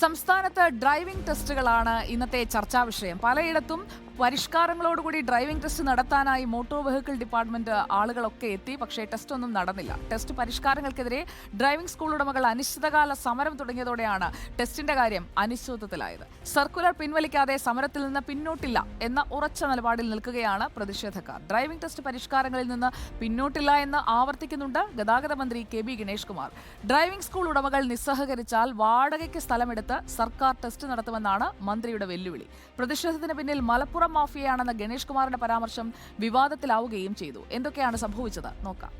സംസ്ഥാനത്ത് ഡ്രൈവിംഗ് ടെസ്റ്റുകളാണ് ഇന്നത്തെ ചർച്ചാ വിഷയം. പലയിടത്തും പരിഷ്കാരങ്ങളോടുകൂടി ഡ്രൈവിംഗ് ടെസ്റ്റ് നടത്താനായി മോട്ടോർ വെഹിക്കിൾ ഡിപ്പാർട്ട്മെന്റ് ആളുകളൊക്കെ എത്തി. പക്ഷേ ടെസ്റ്റ് ഒന്നും നടന്നില്ല. ടെസ്റ്റ് പരിഷ്കാരങ്ങൾക്കെതിരെ ഡ്രൈവിംഗ് സ്കൂൾ ഉടമകൾ അനിശ്ചിതകാല സമരം തുടങ്ങിയതോടെയാണ് ടെസ്റ്റിന്റെ കാര്യം അനിശ്ചിതത്വത്തിലായത്. സർക്കുലർ പിൻവലിക്കാതെ സമരത്തിൽ നിന്ന് പിന്നോട്ടില്ല എന്ന ഉറച്ച നിലപാടിൽ നിൽക്കുകയാണ് പ്രതിഷേധക്കാർ. ഡ്രൈവിംഗ് ടെസ്റ്റ് പരിഷ്കാരങ്ങളിൽ നിന്ന് പിന്നോട്ടില്ല എന്ന് ആവർത്തിക്കുന്നുണ്ട് ഗതാഗത മന്ത്രി K B Ganesh Kumar. Driving school ഉടമകൾ നിസ്സഹകരിച്ചാൽ വാടകയ്ക്ക് സ്ഥലമെടുത്ത് സർക്കാർ ടെസ്റ്റ് നടത്തുമെന്നാണ് മന്ത്രിയുടെ വെല്ലുവിളി. പ്രതിഷേധത്തിന് പിന്നിൽ മലപ്പുറം മാഫിയയാണെന്ന ഗണേഷ് കുമാറിന്റെ പരാമർശം വിവാദത്തിലാവുകയും ചെയ്തു. എന്തൊക്കെയാണ് സംഭവിച്ചത് നോക്കാം.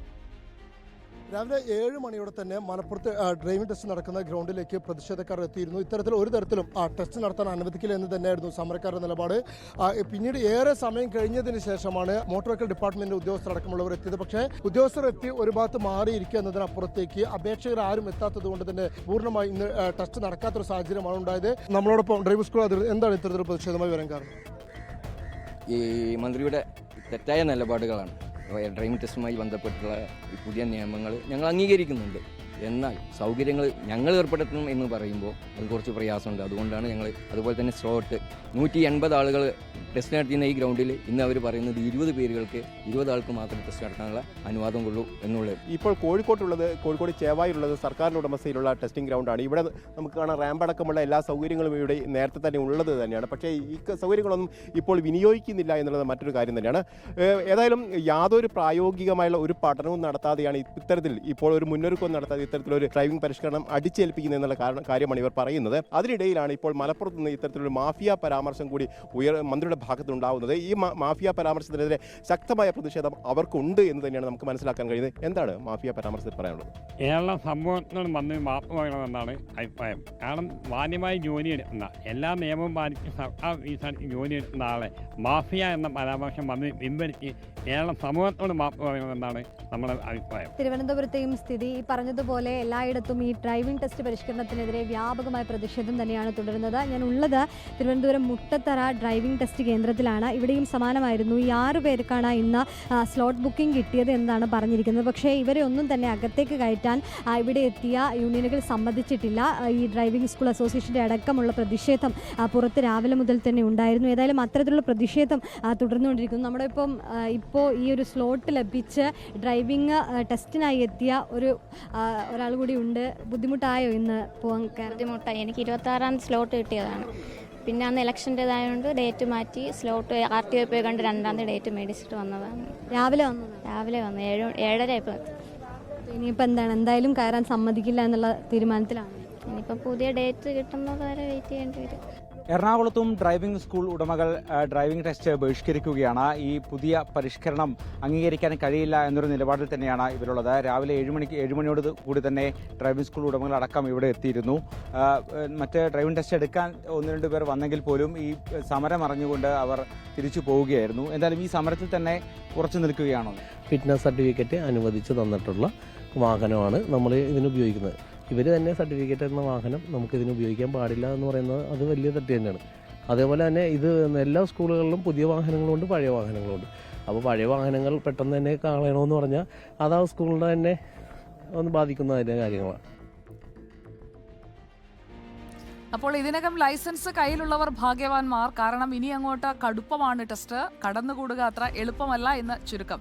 രാവിലെ 7 മണിയോടെ തന്നെ മലപ്പുറത്ത് ഡ്രൈവിംഗ് ടെസ്റ്റ് നടക്കുന്ന ഗ്രൗണ്ടിലേക്ക് പ്രതിഷേധക്കാർ എത്തിയിരുന്നു. ഇത്തരത്തിൽ ഒരു തരത്തിലും ടെസ്റ്റ് നടത്താൻ അനുവദിക്കില്ല എന്ന് തന്നെയായിരുന്നു സമരക്കാരുടെ നിലപാട്. പിന്നീട് ഏറെ സമയം കഴിഞ്ഞതിന് ശേഷമാണ് മോട്ടോർ വെഹിക്കിൾ ഡിപ്പാർട്ട്മെന്റ് ഉദ്യോഗസ്ഥരടക്കമുള്ളവർ എത്തിയത്. പക്ഷേ ഉദ്യോഗസ്ഥർ എത്തി ഒരു ഭാഗത്ത് മാറിയിരിക്കുക എന്നതിനപ്പുറത്തേക്ക് അപേക്ഷകർ ആരും എത്താത്തത് കൊണ്ട് തന്നെ പൂർണ്ണമായി ഇന്ന് ടെസ്റ്റ് നടക്കാത്തൊരു സാഹചര്യമാണ് ഉണ്ടായത്. നമ്മളോടൊപ്പം ഡ്രൈവിംഗ് സ്കൂൾ എന്താണ് ഇത്തരത്തിൽ പ്രതിഷേധമായി വരാൻ കാരണം? ഈ മന്ത്രിയുടെ തെറ്റായ നിലപാടുകളാണ്. ഡ്രൈവിംഗ് ടെസ്റ്റുമായി ബന്ധപ്പെട്ടുള്ള ഈ പുതിയ നിയമങ്ങൾ ഞങ്ങൾ അംഗീകരിക്കുന്നുണ്ട്. എന്നാൽ സൗകര്യങ്ങൾ ഞങ്ങൾ ഏർപ്പെടുത്തണം എന്ന് പറയുമ്പോൾ അത് കുറച്ച് പ്രയാസമുണ്ട്. അതുകൊണ്ടാണ് ഞങ്ങൾ അതുപോലെ തന്നെ സ്ലോട്ട് 180 ആളുകൾ ടെസ്റ്റ് നടത്തുന്ന ഈ ഗ്രൗണ്ടിൽ ഇന്ന് അവർ പറയുന്നത് 20 പേരുകൾക്ക് 20 ആൾക്ക് മാത്രമേ ടെസ്റ്റ് നടത്താനുള്ള അനുവാദം കൊള്ളൂ എന്നുള്ളത്. ഇപ്പോൾ കോഴിക്കോട് ചേവായിലുള്ളത് സർക്കാരിൻ്റെ ഉടമസ്ഥയിലുള്ള ടെസ്റ്റിംഗ് ഗ്രൗണ്ടാണ്. ഇവിടെ നമുക്ക് കാണാം റാമ്പ് അടക്കമുള്ള എല്ലാ സൗകര്യങ്ങളും ഇവിടെ നേരത്തെ തന്നെ ഉള്ളത് തന്നെയാണ്. പക്ഷേ ഈ സൗകര്യങ്ങളൊന്നും ഇപ്പോൾ വിനിയോഗിക്കുന്നില്ല എന്നുള്ളത് മറ്റൊരു കാര്യം തന്നെയാണ്. ഏതായാലും യാതൊരു പ്രായോഗികമായുള്ള ഒരു പഠനവും നടത്താതെയാണ് ഇത്തരത്തിൽ ഇപ്പോൾ ഒരു മുന്നൊരുക്കവും നടത്താതെ ഇത്തരത്തിലൊരു ഡ്രൈവിംഗ് പരിഷ്കരണം അടിച്ചേൽപ്പിക്കുന്നത് എന്നുള്ള കാര്യമാണ് ഇവർ പറയുന്നത്. അതിനിടയിലാണ് ഇപ്പോൾ മലപ്പുറത്ത് നിന്ന് ഇത്തരത്തിലൊരു മാഫിയ പരാമർശം കൂടി മന്ത്രിയുടെ ഭാഗത്തുണ്ടാവുന്നത്. ഈ മാഫിയ പരാമർശത്തിനെതിരെ ശക്തമായ പ്രതിഷേധം അവർക്കുണ്ട് എന്ന് തന്നെയാണ് നമുക്ക് മനസ്സിലാക്കാൻ കഴിയുന്നത്. എന്താണ് മാഫിയ പരാമർശത്തിൽ പറയാനുള്ളത്? കേരള സമൂഹത്തിനോട് വന്ന് മാപ്പ് പറയണമെന്നാണ് അഭിപ്രായം. കാരണം മാന്യമായി ജോലി എടുക്കുന്ന എല്ലാ നിയമവും പാലിച്ച് സർക്കാർ ജോലി എടുക്കുന്ന ആളെ മാഫിയ എന്ന പരാമർശം വന്ന് പിൻവലിച്ച് കേരള സമൂഹത്തോട് മാപ്പ് പറയണമെന്നാണ് നമ്മുടെ അഭിപ്രായം. തിരുവനന്തപുരത്തെയും സ്ഥിതി പറഞ്ഞതുപോലെ എല്ലായിടത്തും ഈ ഡ്രൈവിംഗ് ടെസ്റ്റ് പരിഷ്കരണത്തിനെതിരെ വ്യാപകമായ പ്രതിഷേധം തന്നെയാണ് തുടരുന്നത്. ഞാൻ ഉള്ളത് തിരുവനന്തപുരം മുട്ടത്തറ ഡ്രൈവിംഗ് ടെസ്റ്റ് കേന്ദ്രത്തിലാണ്. ഇവിടെയും സമാനമായിരുന്നു. ഈ 6 പേർക്കാണ് ഇന്ന് സ്ലോട്ട് ബുക്കിംഗ് കിട്ടിയത് എന്നാണ് പറഞ്ഞിരിക്കുന്നത്. പക്ഷേ ഇവരെ ഒന്നും തന്നെ അകത്തേക്ക് കയറ്റാൻ ഇവിടെ എത്തിയ യൂണിയനുകൾ സമ്മതിച്ചിട്ടില്ല. ഈ ഡ്രൈവിംഗ് സ്കൂൾ അസോസിയേഷൻ്റെ അടക്കമുള്ള പ്രതിഷേധം പുറത്ത് രാവിലെ മുതൽ തന്നെ ഉണ്ടായിരുന്നു. ഏതായാലും അത്തരത്തിലുള്ള പ്രതിഷേധം തുടർന്നുകൊണ്ടിരിക്കുന്നു. നമ്മുടെ ഇപ്പോൾ ഈ ഒരു സ്ലോട്ട് ലഭിച്ച് ഡ്രൈവിംഗ് ടെസ്റ്റിനായി എത്തിയ ഒരാൾ കൂടി ഉണ്ട്. ബുദ്ധിമുട്ടായോ ഇന്ന് പോകാൻ? ബുദ്ധിമുട്ടായി. എനിക്ക് 26-ാം സ്ലോട്ട് കിട്ടിയതാണ്. പിന്നെ അന്ന് ഇലക്ഷൻ്റെതായതുകൊണ്ട് ഡേറ്റ് മാറ്റി സ്ലോട്ട് RTO പോയി കണ്ട് 2-ാം തീയതി ഡേറ്റ് മേടിച്ചിട്ട് വന്നതാണ്. രാവിലെ വന്നു 7:30 ഇപ്പോൾ. ഇനിയിപ്പോൾ എന്താണ്, എന്തായാലും കയറാൻ സമ്മതിക്കില്ല എന്നുള്ള തീരുമാനത്തിലാണ്. ഇനിയിപ്പോൾ പുതിയ ഡേറ്റ് കിട്ടുന്നത് വരെ വെയിറ്റ് ചെയ്യേണ്ടി വരും. എറണാകുളത്തും ഡ്രൈവിംഗ് സ്കൂൾ ഉടമകൾ ഡ്രൈവിംഗ് ടെസ്റ്റ് ബഹിഷ്കരിക്കുകയാണ്. ഈ പുതിയ പരിഷ്കരണം അംഗീകരിക്കാൻ കഴിയില്ല എന്നൊരു നിലപാടിൽ തന്നെയാണ് ഇവരുള്ളത്. രാവിലെ 7 മണിയോട് കൂടി തന്നെ ഡ്രൈവിംഗ് സ്കൂൾ ഉടമകളടക്കം ഇവിടെ എത്തിയിരുന്നു. മറ്റ് ഡ്രൈവിംഗ് ടെസ്റ്റ് എടുക്കാൻ 1-2 പേർ വന്നെങ്കിൽ പോലും ഈ സമരം അറിഞ്ഞുകൊണ്ട് അവർ തിരിച്ചു പോവുകയായിരുന്നു. എന്തായാലും ഈ സമരത്തിൽ തന്നെ ഉറച്ചു നിൽക്കുകയാണോ? ഫിറ്റ്നസ് സർട്ടിഫിക്കറ്റ് അനുവദിച്ച് തന്നിട്ടുള്ള വാഹനമാണ് നമ്മൾ ഇതിനുപയോഗിക്കുന്നത്. ഇവർ തന്നെ സർട്ടിഫിക്കറ്റ് എന്ന വാഹനം നമുക്കിതിന് ഉപയോഗിക്കാൻ പാടില്ല എന്ന് പറയുന്നത് അത് വലിയ തെറ്റ് തന്നെയാണ്. അതേപോലെ തന്നെ ഇത് എല്ലാ സ്കൂളുകളിലും പുതിയ വാഹനങ്ങളുണ്ട്, പഴയ വാഹനങ്ങളുണ്ട്. അപ്പോൾ പഴയ വാഹനങ്ങൾ പെട്ടെന്ന് തന്നെ കളയണമെന്ന് പറഞ്ഞാൽ അത് ആ സ്കൂളിനെ തന്നെ ഒന്ന് ബാധിക്കുന്നതിൻ്റെ കാര്യങ്ങളാണ്. അപ്പോൾ ഇതിനകം ലൈസൻസ് കയ്യിലുള്ളവർ ഭാഗ്യവാന്മാർ. കാരണം ഇനി അങ്ങോട്ട് കടുപ്പമാണ് ടെസ്റ്റ്. കടന്നുകൂടുക അത്ര എളുപ്പമല്ല എന്ന് ചുരുക്കം.